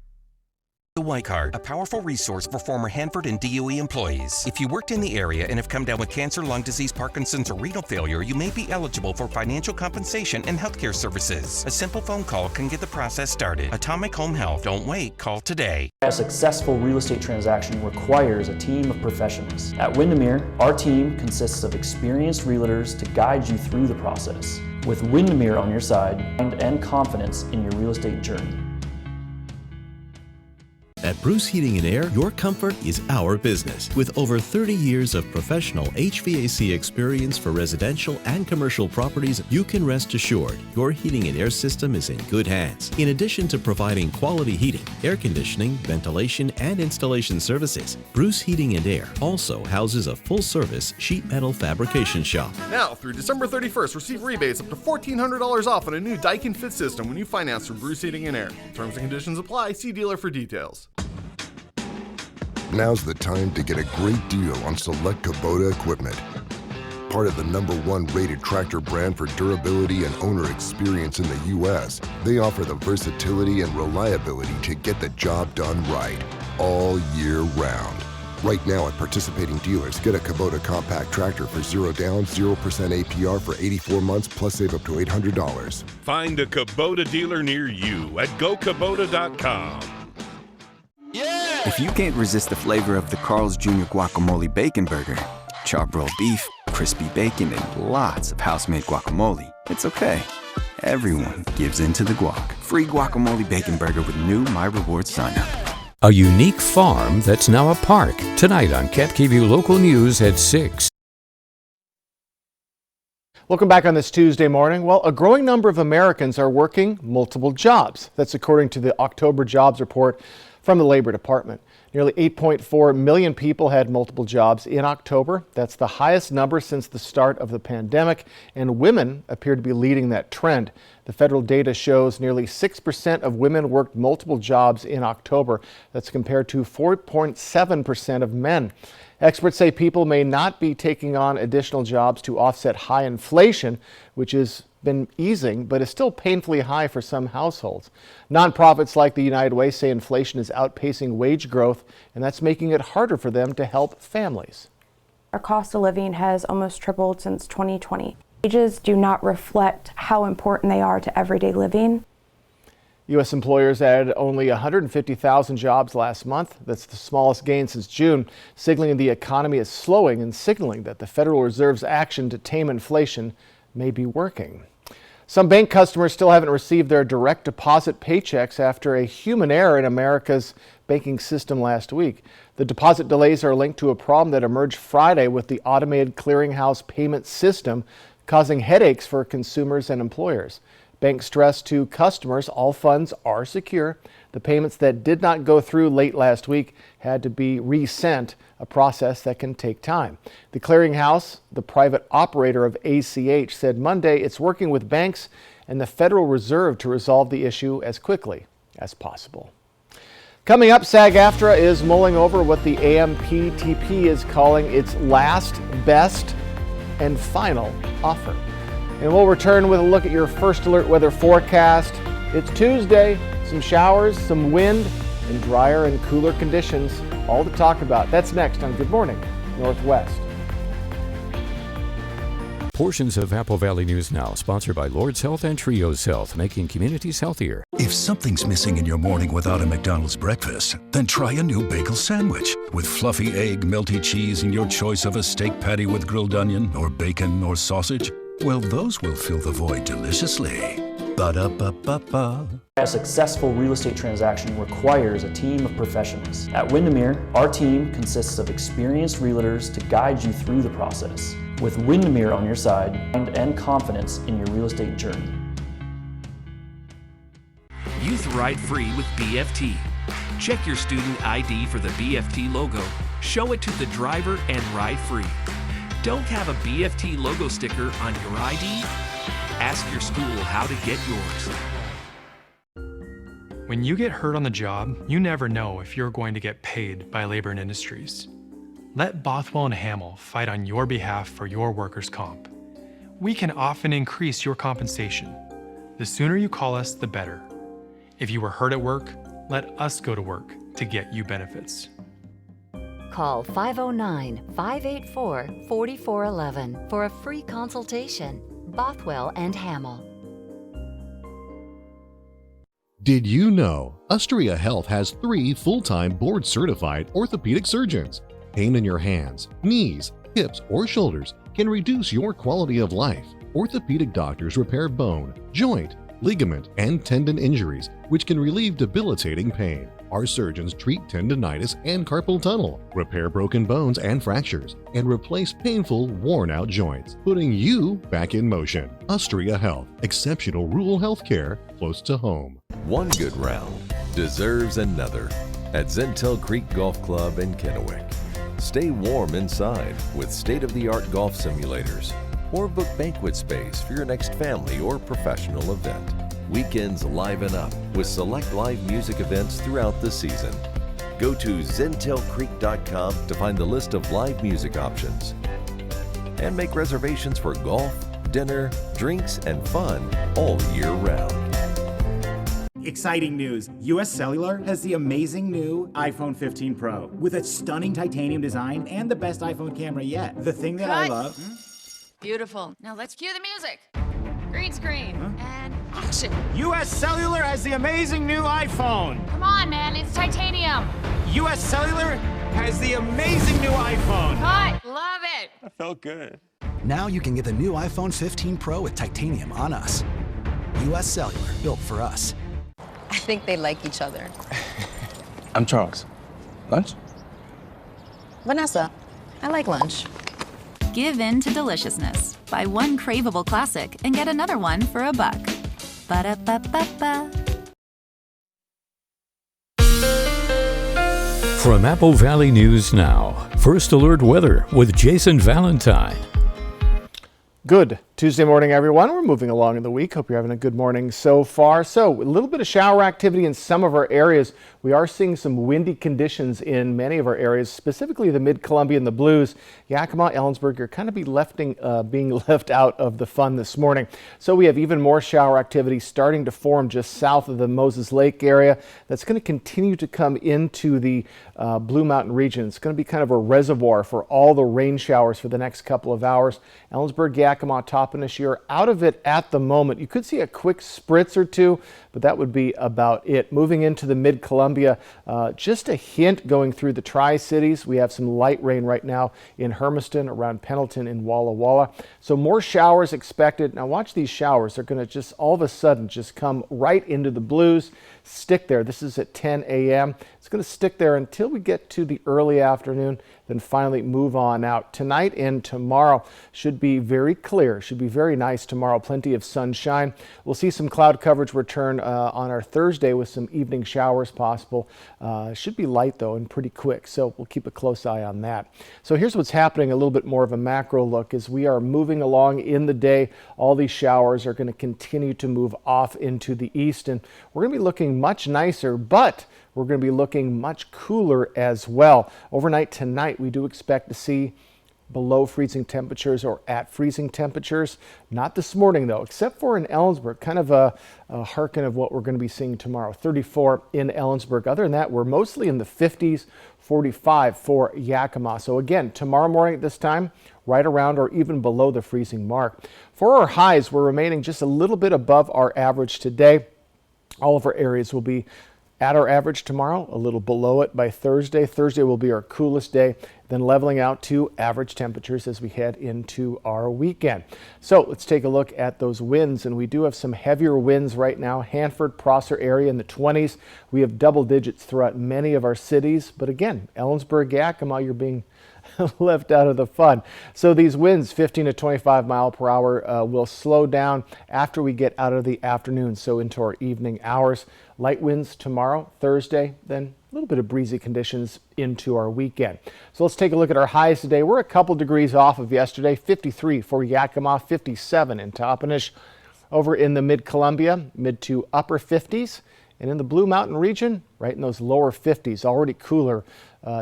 S24: The White Card, a powerful resource for former Hanford and DOE employees. If you worked in the area and have come down with cancer, lung disease, Parkinson's, or renal failure, you may be eligible for financial compensation and healthcare services. A simple phone call can get the process started. Atomic Home Health. Don't wait. Call today.
S25: A successful real estate transaction requires a team of professionals. At Windermere, our team consists of experienced realtors to guide you through the process. With Windermere on your side and confidence in your real estate journey.
S27: At Bruce Heating and Air, your comfort is our business. With over 30 years of professional HVAC experience for residential and commercial properties, you can rest assured your heating and air system is in good hands. In addition to providing quality heating, air conditioning, ventilation, and installation services, Bruce Heating and Air also houses a full-service sheet metal fabrication shop.
S28: Now, through December 31st, receive rebates up to $1,400 off on a new Daikin Fit system when you finance through Bruce Heating and Air. Terms and conditions apply. See dealer for details.
S29: Now's the time to get a great deal on select Kubota equipment. Part of the #1 rated tractor brand for durability and owner experience in the U.S., they offer the versatility and reliability to get the job done right, all year round. Right now at participating dealers, get a Kubota compact tractor for 0 down, 0% APR for 84 months, plus save up to $800.
S30: Find a Kubota dealer near you at gokubota.com.
S8: If you can't resist the flavor of the Carl's Jr. Guacamole Bacon Burger, charbroiled beef, crispy bacon, and lots of house-made guacamole, it's okay. Everyone gives in to the guac. Free guacamole bacon burger with new My Rewards sign-up.
S3: A unique farm that's now a park. Tonight on KEPKView Local News at 6.
S2: Welcome back on this Tuesday morning. Well, a growing number of Americans are working multiple jobs. That's according to the October jobs report from the Labor Department. Nearly 8.4 million people had multiple jobs in October. That's the highest number since the start of the pandemic, and women appear to be leading that trend. The federal data shows nearly 6% of women worked multiple jobs in October. That's compared to 4.7% of men. Experts say people may not be taking on additional jobs to offset high inflation, which has been easing, but is still painfully high for some households. Nonprofits like the United Way say inflation is outpacing wage growth, and that's making it harder for them to help families.
S31: Our cost of living has almost tripled since 2020. Wages do not reflect how important they are to everyday living.
S2: U.S. employers added only 150,000 jobs last month. That's the smallest gain since June, signaling the economy is slowing and signaling that the Federal Reserve's action to tame inflation may be working. Some bank customers still haven't received their direct deposit paychecks after a human error in America's banking system last week. The deposit delays are linked to a problem that emerged Friday with the automated clearinghouse payment system, causing headaches for consumers and employers. Banks stressed to customers all funds are secure. The payments that did not go through late last week had to be resent, a process that can take time. The clearinghouse, the private operator of ACH, said Monday it's working with banks and the Federal Reserve to resolve the issue as quickly as possible. Coming up, SAG-AFTRA is mulling over what the AMPTP is calling its last, best, and final offer. And we'll return with a look at your first alert weather forecast. It's Tuesday, some showers, some wind, and drier and cooler conditions, all to talk about. That's next on Good Morning Northwest.
S3: Portions of Apple Valley News Now, sponsored by Lord's Health and Trios Health, making communities healthier.
S4: If something's missing in your morning without a McDonald's breakfast, then try a new bagel sandwich. With fluffy egg, melty cheese, and your choice of a steak patty with grilled onion, or bacon, or sausage, well, those will fill the void deliciously. Ba-da-ba-ba-ba.
S25: A successful real estate transaction requires a team of professionals. At Windermere, our team consists of experienced realtors to guide you through the process. With Windermere on your side and confidence in your real estate journey.
S5: Youth ride free with BFT. Check your student ID for the BFT logo. Show it to the driver and ride free. Don't have a BFT logo sticker on your ID? Ask your school how to get yours.
S9: When you get hurt on the job, you never know if you're going to get paid by Labor and Industries. Let Bothwell and Hamill fight on your behalf for your workers' comp. We can often increase your compensation. The sooner you call us, the better. If you were hurt at work, let us go to work to get you benefits.
S11: Call 509-584-4411 for a free consultation. Bothwell and Hamill.
S12: Did you know Ustria Health has 3 full-time board-certified orthopedic surgeons? Pain in your hands, knees, hips, or shoulders can reduce your quality of life. Orthopedic doctors repair bone, joint, ligament, and tendon injuries, which can relieve debilitating pain. Our surgeons treat tendonitis and carpal tunnel, repair broken bones and fractures, and replace painful, worn-out joints, putting you back in motion. Ustria Health, exceptional rural health care close to home.
S13: One good round deserves another at Zentel Creek Golf Club in Kennewick. Stay warm inside with state-of-the-art golf simulators, or book banquet space for your next family or professional event. Weekends liven up with select live music events throughout the season. Go to zentelcreek.com to find the list of live music options and make reservations for golf, dinner, drinks, and fun all year round.
S14: Exciting news. US Cellular has the amazing new iPhone 15 Pro with a stunning titanium design and the best iPhone camera yet. The thing that I love...
S16: Beautiful. Now let's cue the music. Green screen and action.
S14: US Cellular has the amazing new iPhone.
S16: Come on, man, it's titanium.
S14: US Cellular has the amazing new iPhone.
S16: Cut. Love it.
S14: That felt good.
S17: Now you can get the new iPhone 15 Pro with titanium on us. US Cellular, built for us.
S19: I think they like each other.
S26: I'm Charles. Lunch?
S19: Vanessa, I like lunch.
S32: Give in to deliciousness. Buy one craveable classic and get another one for $1. Ba-da-ba-ba-ba.
S3: From Apple Valley News Now, First Alert Weather with Jason Valentine.
S2: Good Tuesday morning, everyone. We're moving along in the week. Hope you're having a good morning so far. So a little bit of shower activity in some of our areas. We are seeing some windy conditions in many of our areas, specifically the Mid-Columbia and the Blues. Yakima, Ellensburg, you're kind of being left out of the fun this morning. So we have even more shower activity starting to form just south of the Moses Lake area. That's going to continue to come into the Blue Mountain region. It's going to be kind of a reservoir for all the rain showers for the next couple of hours. Ellensburg, Yakima, Toppenish, you're out of it at the moment. You could see a quick spritz or two, but that would be about it. Moving into the Mid-Columbia, just a hint going through the Tri-Cities. We have some light rain right now in Hermiston, around Pendleton, and Walla Walla. So more showers expected. Now watch these showers. They're going to just all of a sudden just come right into the Blues, stick there. This is at 10 a.m. It's going to stick there until we get to the early afternoon, then finally move on out. Tonight and tomorrow should be very clear, should be very nice tomorrow. Plenty of sunshine. We'll see some cloud coverage return on our Thursday with some evening showers possible. Should be light though and pretty quick, so we'll keep a close eye on that. So here's what's happening, a little bit more of a macro look as we are moving along in the day. All these showers are going to continue to move off into the east, and we're going to be looking much nicer, but we're going to be looking much cooler as well. Overnight tonight, we do expect to see below freezing temperatures or at freezing temperatures. Not this morning though, except for in Ellensburg, kind of a harken of what we're going to be seeing tomorrow. 34 in Ellensburg. Other than that, we're mostly in the 50s, 45 for Yakima. So again, tomorrow morning at this time, right around or even below the freezing mark. For our highs, we're remaining just a little bit above our average today. All of our areas will be at our average tomorrow, a little below it by Thursday. Thursday will be our coolest day, then leveling out to average temperatures as we head into our weekend. So let's take a look at those winds, and we do have some heavier winds right now. Hanford, Prosser area in the 20s. We have double digits throughout many of our cities, but again, Ellensburg, Yakima, you're being left out of the fun. So these winds, 15 to 25 mile per hour, will slow down after we get out of the afternoon, so into our evening hours. Light winds tomorrow, Thursday, then a little bit of breezy conditions into our weekend. So let's take a look at our highs today. We're a couple degrees off of yesterday. 53 for Yakima, 57 in Toppenish. Over in the mid-Columbia, mid to upper 50s. And in the Blue Mountain region, right in those lower 50s, already cooler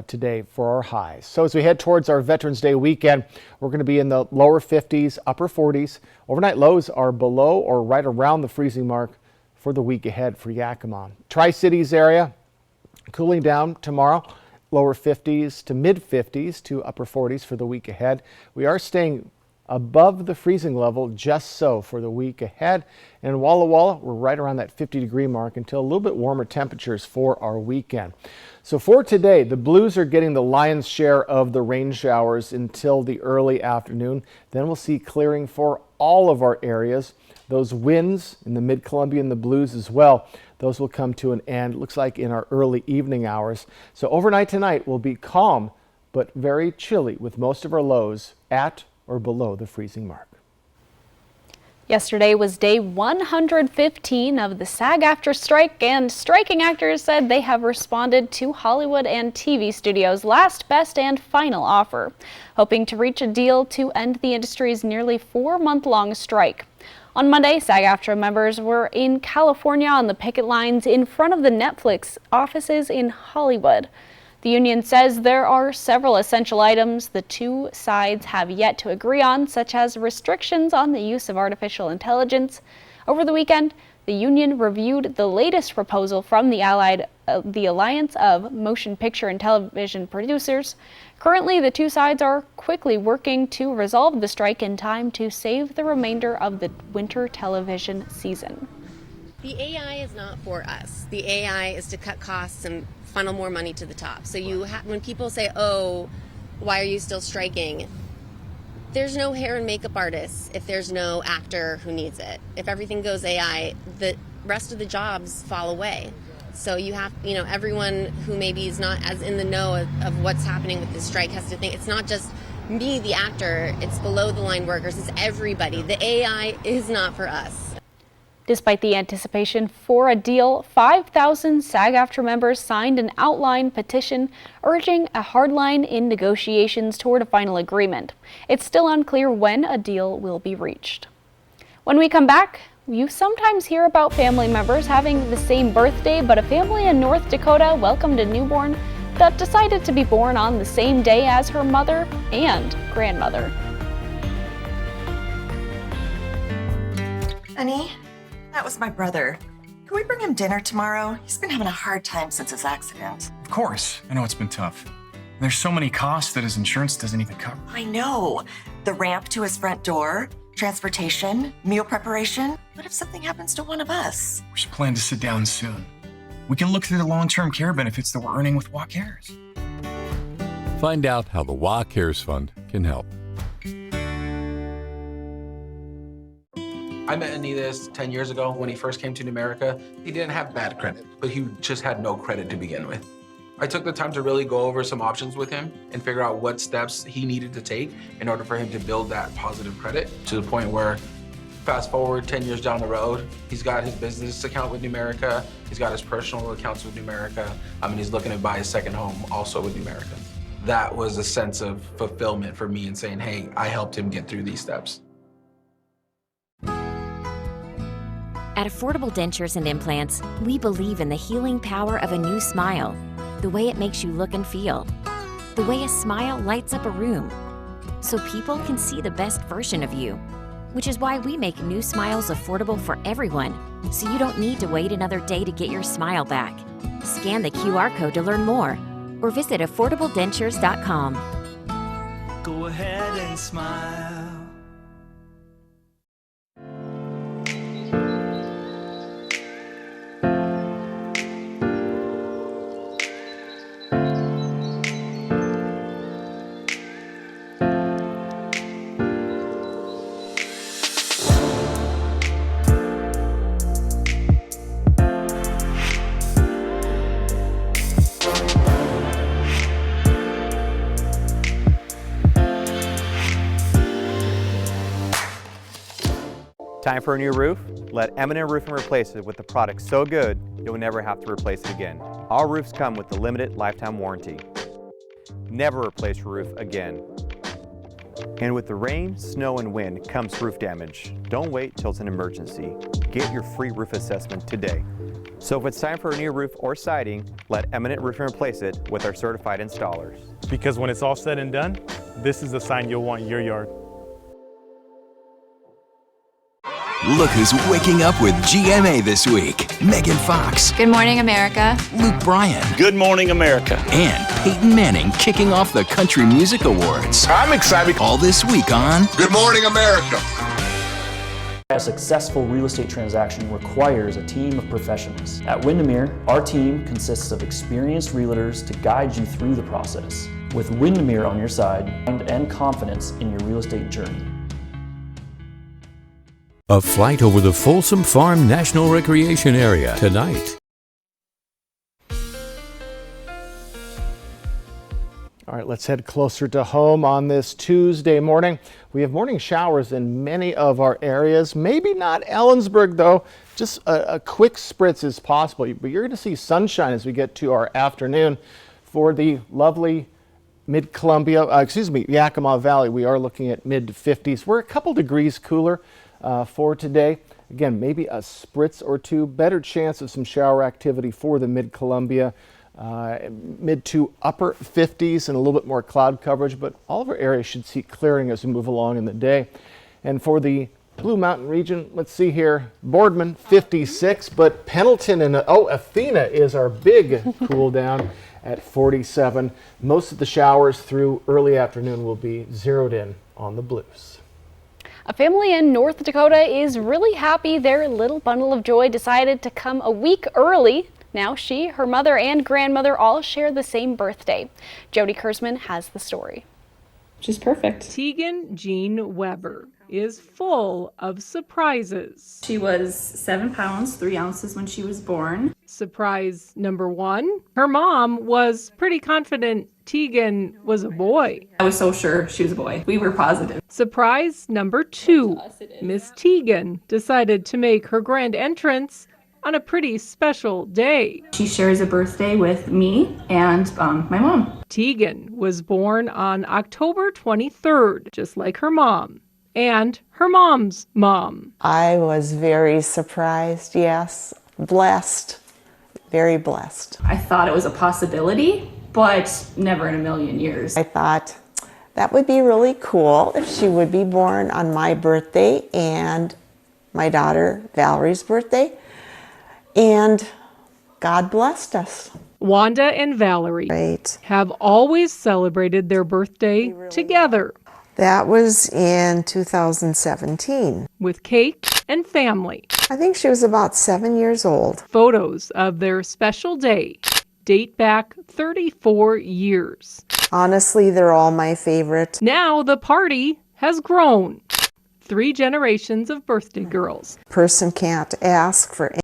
S2: today for our highs. So as we head towards our Veterans Day weekend, we're going to be in the lower 50s, upper 40s. Overnight lows are below or right around the freezing mark for the week ahead for Yakima. Tri-Cities area, cooling down tomorrow, lower 50s to mid 50s to upper 40s for the week ahead. We are staying above the freezing level just so for the week ahead. And in Walla Walla, we're right around that 50-degree mark until a little bit warmer temperatures for our weekend. So for today, the Blues are getting the lion's share of the rain showers until the early afternoon. Then we'll see clearing for all of our areas. Those winds in the mid-Columbia and the Blues as well, those will come to an end, looks like in our early evening hours. So overnight tonight will be calm, but very chilly with most of our lows at or below the freezing mark.
S1: Yesterday was day 115 of the SAG-AFTRA strike, and striking actors said they have responded to Hollywood and TV studios' last, best, and final offer, hoping to reach a deal to end the industry's nearly 4-month-long strike. On Monday, SAG-AFTRA members were in California on the picket lines in front of the Netflix offices in Hollywood. The union says there are several essential items the two sides have yet to agree on, such as restrictions on the use of artificial intelligence. Over the weekend, the union reviewed the latest proposal from the Alliance of Motion Picture and Television Producers. Currently, the two sides are quickly working to resolve the strike in time to save the remainder of the winter television season.
S6: The AI is not for us. The AI is to cut costs and funnel more money to the top. So when people say, oh, why are you still striking? There's no hair and makeup artists if there's no actor who needs it. If everything goes AI, the rest of the jobs fall away. So you have, everyone who maybe is not as in the know of what's happening with this strike has to think it's not just me, the actor, it's below the line workers, it's everybody. The AI is not for us.
S1: Despite the anticipation for a deal, 5,000 SAG-AFTRA members signed an outline petition urging a hard line in negotiations toward a final agreement. It's still unclear when a deal will be reached. When we come back, you sometimes hear about family members having the same birthday, but a family in North Dakota welcomed a newborn that decided to be born on the same day as her mother and grandmother.
S7: Honey? That was my brother. Can we bring him dinner tomorrow? He's been having a hard time since his accident.
S10: Of course. I know it's been tough. There's so many costs that his insurance doesn't even cover.
S7: I know. The ramp to his front door, transportation, meal preparation. What if something happens to one of us?
S10: We should plan to sit down soon. We can look through the long-term care benefits that we're earning with WA Cares.
S15: Find out how the WA Cares Fund can help.
S18: I met Anidas 10 years ago when he first came to America. He didn't have bad credit, but he just had no credit to begin with. I took the time to really go over some options with him and figure out what steps he needed to take in order for him to build that positive credit to the point where Fast forward 10 years down the road, he's got his business account with Numerica, he's got his personal accounts with Numerica, he's looking to buy his second home also with Numerica. That was a sense of fulfillment for me in saying, hey, I helped him get through these steps.
S4: At Affordable Dentures and Implants, we believe in the healing power of a new smile, the way it makes you look and feel, the way a smile lights up a room, so people can see the best version of you. Which is why we make new smiles affordable for everyone, so you don't need to wait another day to get your smile back. Scan the QR code to learn more, or visit affordabledentures.com.
S8: Go ahead and smile.
S20: Time for a new roof? Let M&M Roofing replace it with a product so good you'll never have to replace it again. Our roofs come with the limited lifetime warranty. Never replace your roof again. And with the rain, snow, and wind comes roof damage. Don't wait till it's an emergency. Get your free roof assessment today. So if it's time for a new roof or siding, let M&M Roofing replace it with our certified installers.
S4: Because when it's all said and done, this is the sign you'll want in your yard.
S21: Look who's waking up with GMA this week. Megan Fox.
S32: Good morning, America.
S21: Luke Bryan.
S22: Good morning, America.
S21: And Peyton Manning kicking off the Country Music Awards.
S22: I'm excited.
S21: All this week on
S22: Good Morning, America.
S25: A successful real estate transaction requires a team of professionals. At Windermere, our team consists of experienced realtors to guide you through the process. With Windermere on your side and confidence in your real estate journey.
S3: A flight over the Folsom Farm National Recreation Area tonight.
S2: All right, let's head closer to home on this Tuesday morning. We have morning showers in many of our areas. Maybe not Ellensburg, though. Just a quick spritz is possible, but you're going to see sunshine as we get to our afternoon. For the lovely Yakima Valley, we are looking at mid-50s. We're a couple degrees cooler for today. Again, maybe a spritz or two. Better chance of some shower activity for the Mid-Columbia. Mid to upper 50s and a little bit more cloud coverage, but all of our areas should see clearing as we move along in the day. And for the Blue Mountain region, let's see here, Boardman 56, but Pendleton and Athena is our big cool down at 47. Most of the showers through early afternoon will be zeroed in on the Blues.
S1: A family in North Dakota is really happy their little bundle of joy decided to come a week early. Now she, her mother, and grandmother all share the same birthday. Jody Kurzman has the story.
S23: She's perfect. Tegan Jean Weber is full of surprises.
S24: She was 7 pounds, 3 ounces when she was born.
S23: Surprise number one, her mom was pretty confident Tegan was a boy.
S24: I was so sure she was a boy. We were positive.
S23: Surprise number two, Miss Tegan decided to make her grand entrance on a pretty special day.
S24: She shares a birthday with me and my mom.
S23: Tegan was born on October 23rd, just like her mom and her mom's mom.
S27: I was very surprised, yes, blessed, very blessed.
S24: I thought it was a possibility, but never in a million years.
S27: I thought that would be really cool if she would be born on my birthday and my daughter Valerie's birthday. And God blessed us.
S23: Wanda and Valerie have always celebrated their birthday together.
S27: That was in 2017.
S23: With cake and family.
S27: I think she was about 7 years old.
S23: Photos of their special day date back 34 years.
S27: Honestly, they're all my favorite.
S23: Now the party has grown. 3 generations of birthday girls.
S27: Person can't ask for